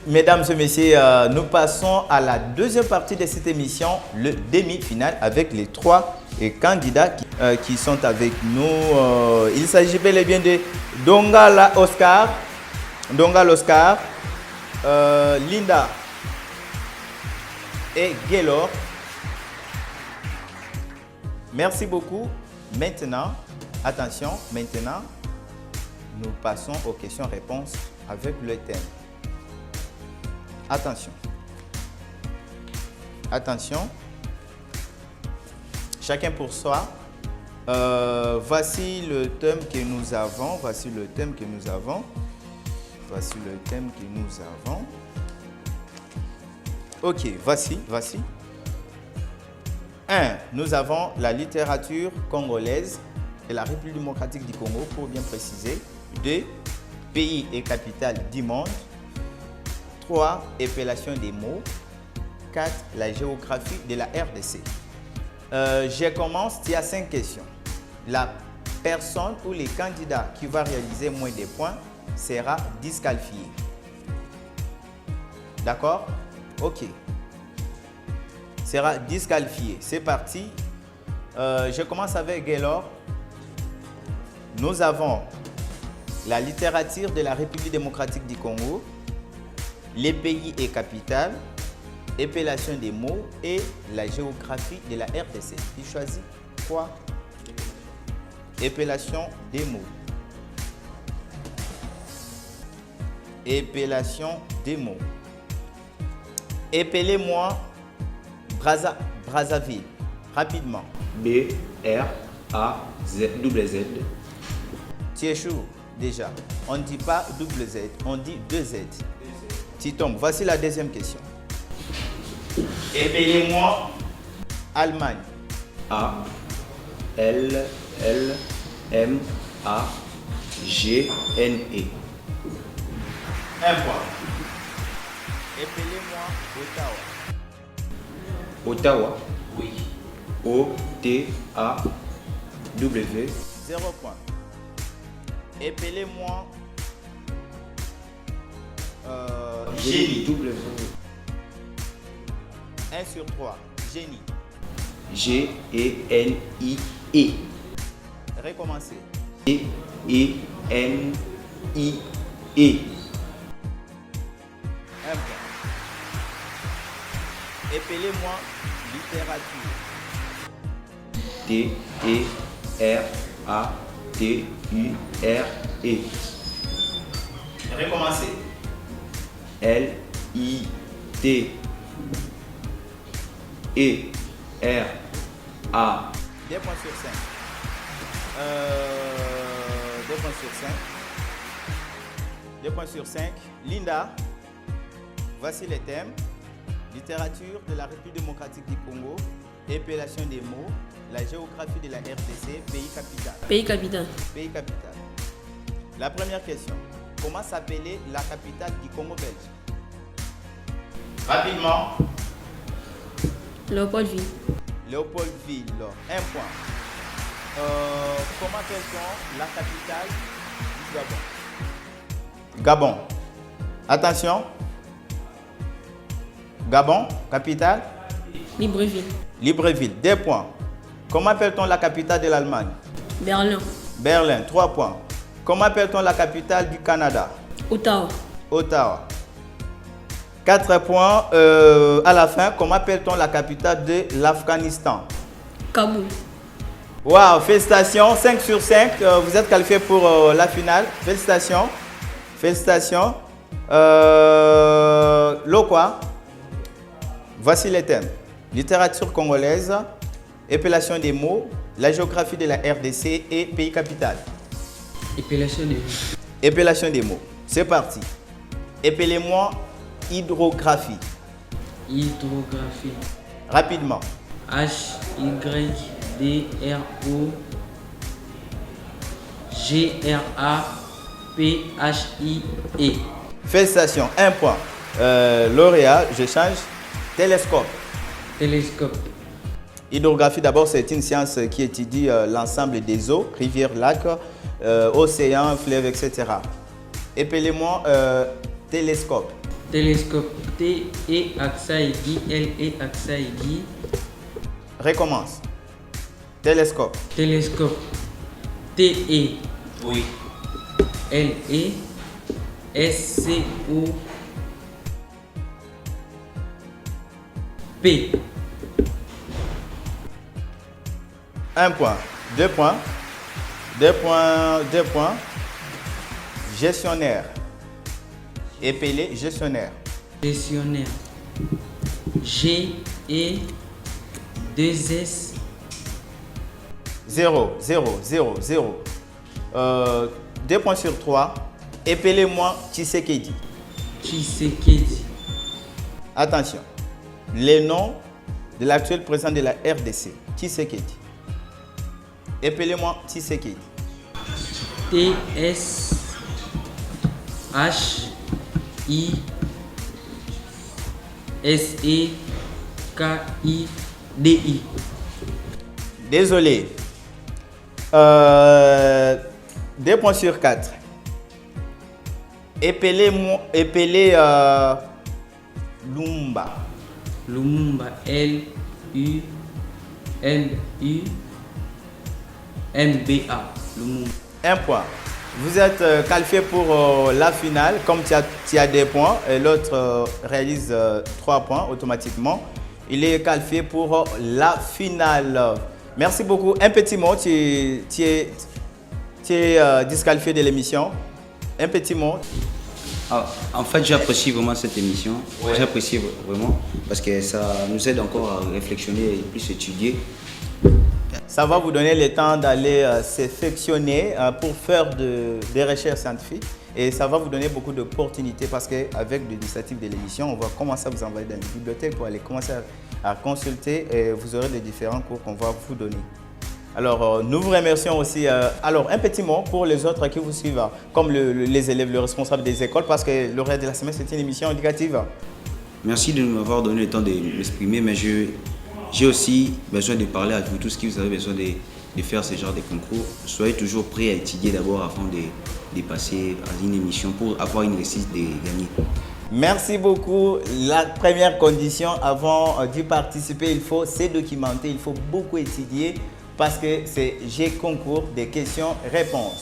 mesdames et messieurs, nous passons à la deuxième partie de cette émission, le demi-finale, avec les trois candidats qui sont avec nous. Il s'agit bel et bien de Dongala Oscar, Linda et Gaylor. Merci beaucoup. Maintenant, attention, maintenant, nous passons aux questions-réponses avec le thème. Attention. Attention. Chacun pour soi. Voici le thème que nous avons. Ok, voici. 1. Nous avons la littérature congolaise et la République démocratique du Congo, pour bien préciser. 2. Pays et capitale du monde. 3. Épellation des mots. 4. La géographie de la RDC. Je commence, il y a 5 questions. La personne ou les candidats qui va réaliser moins de points sera disqualifié. D'accord? Ok. Sera disqualifié. C'est parti. Je commence avec Gaylor. Nous avons la littérature de la République démocratique du Congo, les pays et capitales, épellation des mots et la géographie de la RDC. Tu choisis quoi? Épellation des mots. Épellation des mots. Épellez-moi Brazzaville. Rapidement. B-R-A-Z-Z. Tu échoues déjà. On ne dit pas double Z, on dit 2Z. Tu tombes. Voici la deuxième question. Épellez-moi Allemagne. A-L-L-M-A-G-N-E. 1 point. Épellez-moi Ottawa. Ottawa. Oui. O-T-A-W. 0 point. Épellez-moi Génie. W. 1 sur 3. Génie. G-E-N-I-E. Recommencez. G-E-N-I-E. 1 point. Épellez-moi littérature. T-E-R-A-T-U-R-E. Recommencez. L-I-T-E-R-A. 2 points sur 5. 2 points sur 5. 2 points sur 5. Linda, voici les thèmes. Littérature de la République démocratique du Congo, épellation des mots, la géographie de la RDC, pays capital. Pays capital. Pays capital. La première question. Comment s'appelait la capitale du Congo belge? Rapidement. Léopoldville. Léopoldville. 1 point. Comment appelle-t-on la capitale du Gabon? Gabon. Attention. Gabon, capitale? Libreville. Libreville. 2 points. Comment appelle-t-on la capitale de l'Allemagne? Berlin. Berlin. 3 points. Comment appelle-t-on la capitale du Canada? Ottawa. Ottawa. 4 points. À la fin, comment appelle-t-on la capitale de l'Afghanistan? Kaboul. Waouh, félicitations. 5 sur 5. Vous êtes qualifié pour la finale. Félicitations. Félicitations. Lokwa. Voici les thèmes. Littérature congolaise, épellation des mots, la géographie de la RDC et pays capital. Épellation des mots. Épellation des mots. C'est parti. Épellez-moi hydrographie. Hydrographie. Rapidement. H-Y-D-R-O-G-R-A-P-H-I-E. Félicitations. 1 point. Lauréat, je change. Télescope. Télescope. Hydrographie, d'abord, c'est une science qui étudie l'ensemble des eaux, rivières, lacs, océans, fleuves, etc. Épellez-moi télescope. Télescope. T-E accent aigu. L-E accent aigu. Recommence. Télescope. Télescope. T-E Oui. L-E S-C-O P. 1 point. 2 points. 2 points. 2 points. Gestionnaire. Épelé, gestionnaire. Gestionnaire. G-E-2-S 0, 0, 0, 0. 2 points sur 3. Épelez-moi Tshisekedi. Tshisekedi. Attention. Les noms de l'actuel président de la RDC. Tshisekedi. Épelez-moi Tshisekedi. T-S-H-I-S-E-K-I-D-I. Désolé. 2 points sur 4. Épelez Lumba. Lumumba. L-U-M-U-M-B-A. Lumumba. 1 point. Vous êtes qualifié pour la finale. Comme tu as des points et l'autre réalise 3 points automatiquement, il est qualifié pour la finale. Merci beaucoup. Un petit mot, tu es disqualifié de l'émission. Un petit mot. Ah, en fait, j'apprécie vraiment cette émission. Ouais. J'apprécie vraiment parce que ça nous aide encore à réflexionner et plus étudier. Ça va vous donner le temps d'aller s'affectionner pour faire des recherches scientifiques et ça va vous donner beaucoup d'opportunités parce qu'avec l'initiative de l'émission, on va commencer à vous envoyer dans les bibliothèques pour aller commencer à consulter et vous aurez les différents cours qu'on va vous donner. Alors, nous vous remercions aussi. Alors, un petit mot pour les autres qui vous suivent, comme les élèves, les responsables des écoles, parce que le reste de la semaine, c'est une émission éducative. Merci de m'avoir donné le temps de m'exprimer, mais j'ai aussi besoin de parler à vous tous qui vous avez besoin de faire ce genre de concours. Soyez toujours prêts à étudier d'abord avant de passer à une émission pour avoir une réussite de gagner. Merci beaucoup. La première condition avant d'y participer, il faut se documenter, il faut beaucoup étudier parce que c'est G concours des questions-réponses.